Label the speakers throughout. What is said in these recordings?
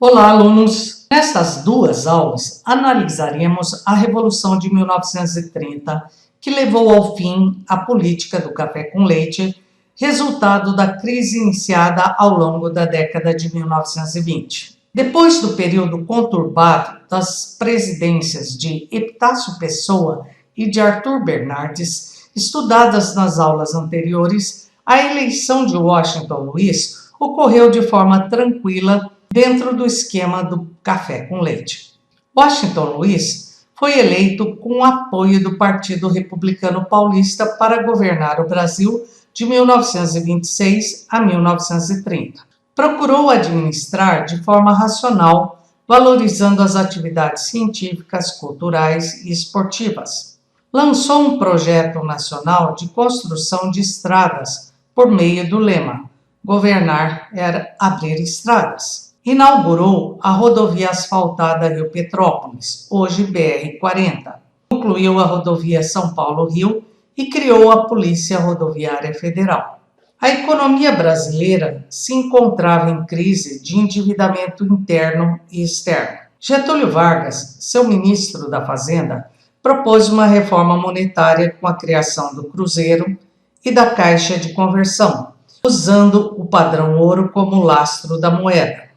Speaker 1: Olá, alunos! Nestas duas aulas, analisaremos a Revolução de 1930, que levou ao fim a política do café com leite, resultado da crise iniciada ao longo da década de 1920. Depois do período conturbado das presidências de Epitácio Pessoa e de Arthur Bernardes, estudadas nas aulas anteriores, a eleição de Washington Luiz ocorreu de forma tranquila dentro do esquema do café com leite. Washington Luiz foi eleito com o apoio do Partido Republicano Paulista para governar o Brasil de 1926 a 1930. Procurou administrar de forma racional, valorizando as atividades científicas, culturais e esportivas. Lançou um projeto nacional de construção de estradas por meio do lema: governar era abrir estradas. Inaugurou a rodovia asfaltada Rio-Petrópolis, hoje BR-40. Concluiu a rodovia São Paulo-Rio e criou a Polícia Rodoviária Federal. A economia brasileira se encontrava em crise de endividamento interno e externo. Getúlio Vargas, seu ministro da Fazenda, propôs uma reforma monetária com a criação do Cruzeiro e da Caixa de Conversão, usando o padrão ouro como lastro da moeda.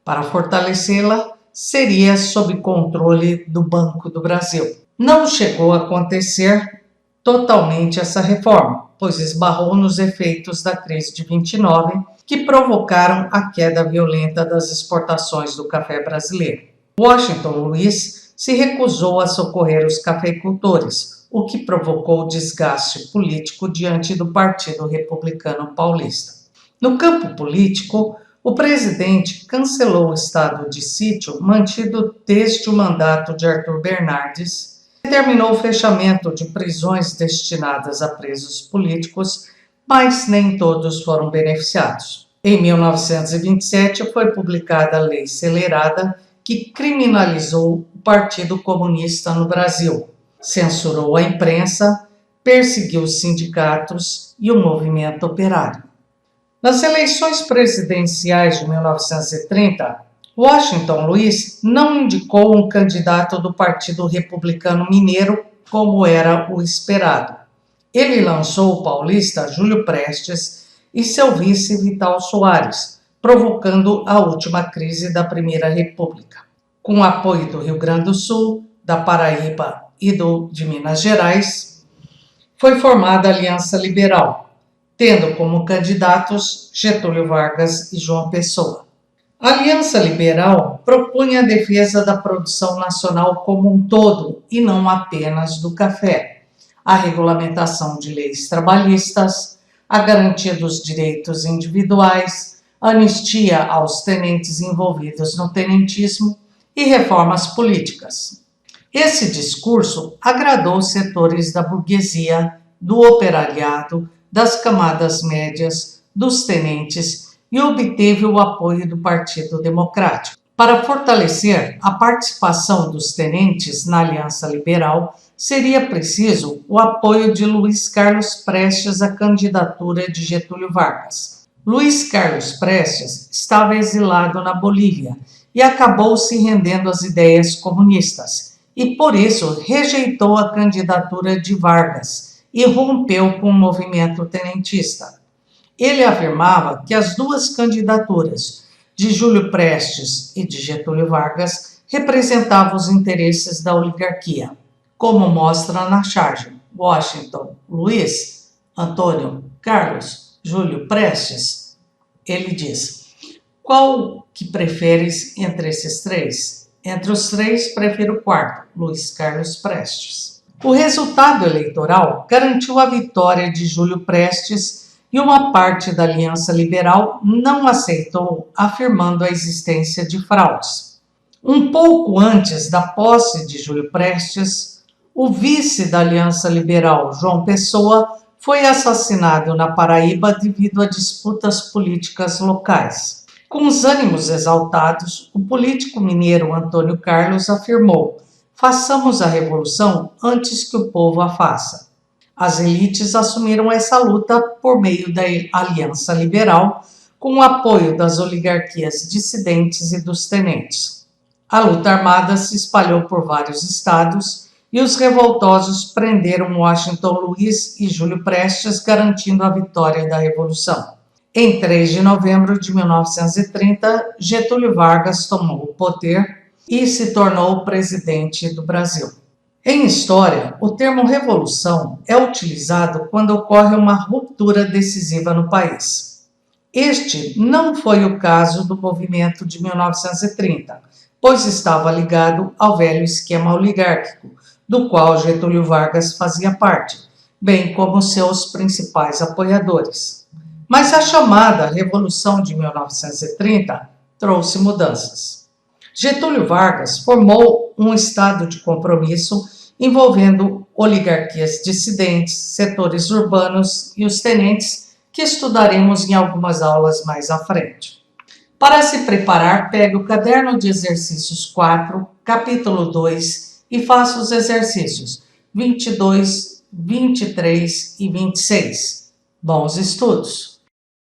Speaker 1: Para fortalecê-la, seria sob controle do Banco do Brasil. Não chegou a acontecer totalmente essa reforma, pois esbarrou nos efeitos da crise de 29, que provocaram a queda violenta das exportações do café brasileiro. Washington Luiz se recusou a socorrer os cafeicultores, o que provocou desgaste político diante do Partido Republicano Paulista. No campo político, o presidente cancelou o estado de sítio mantido desde o mandato de Arthur Bernardes, determinou o fechamento de prisões destinadas a presos políticos, mas nem todos foram beneficiados. Em 1927 foi publicada a Lei Celerada, que criminalizou o Partido Comunista no Brasil, censurou a imprensa, perseguiu os sindicatos e o movimento operário. Nas eleições presidenciais de 1930, Washington Luiz não indicou um candidato do Partido Republicano Mineiro, como era o esperado. Ele lançou o paulista Júlio Prestes e seu vice Vital Soares, provocando a última crise da Primeira República. Com o apoio do Rio Grande do Sul, da Paraíba e de Minas Gerais, foi formada a Aliança Liberal, tendo como candidatos Getúlio Vargas e João Pessoa. A Aliança Liberal propunha a defesa da produção nacional como um todo e não apenas do café, a regulamentação de leis trabalhistas, a garantia dos direitos individuais, a anistia aos tenentes envolvidos no tenentismo e reformas políticas. Esse discurso agradou setores da burguesia, do operariado, das camadas médias, dos tenentes e obteve o apoio do Partido Democrático. Para fortalecer a participação dos tenentes na Aliança Liberal, seria preciso o apoio de Luiz Carlos Prestes à candidatura de Getúlio Vargas. Luiz Carlos Prestes estava exilado na Bolívia e acabou se rendendo às ideias comunistas, e por isso rejeitou a candidatura de Vargas e rompeu com o movimento tenentista. Ele afirmava que as duas candidaturas, de Júlio Prestes e de Getúlio Vargas, representavam os interesses da oligarquia, como mostra na charge: Washington Luiz, Antônio Carlos, Júlio Prestes. Ele diz: qual que preferes entre esses três? Entre os três, prefiro o quarto, Luiz Carlos Prestes. O resultado eleitoral garantiu a vitória de Júlio Prestes e uma parte da Aliança Liberal não aceitou, afirmando a existência de fraudes. Um pouco antes da posse de Júlio Prestes, o vice da Aliança Liberal, João Pessoa, foi assassinado na Paraíba devido a disputas políticas locais. Com os ânimos exaltados, o político mineiro Antônio Carlos afirmou: façamos a revolução antes que o povo a faça. As elites assumiram essa luta por meio da Aliança Liberal, com o apoio das oligarquias dissidentes e dos tenentes. A luta armada se espalhou por vários estados e os revoltosos prenderam Washington Luiz e Júlio Prestes, garantindo a vitória da Revolução. Em 3 de novembro de 1930, Getúlio Vargas tomou o poder e se tornou presidente do Brasil. Em história, o termo revolução é utilizado quando ocorre uma ruptura decisiva no país. Este não foi o caso do movimento de 1930, pois estava ligado ao velho esquema oligárquico, do qual Getúlio Vargas fazia parte, bem como seus principais apoiadores. Mas a chamada Revolução de 1930 trouxe mudanças. Getúlio Vargas formou um estado de compromisso envolvendo oligarquias dissidentes, setores urbanos e os tenentes, que estudaremos em algumas aulas mais à frente. Para se preparar, pegue o caderno de exercícios 4, capítulo 2 e faça os exercícios 22, 23 e 26. Bons estudos!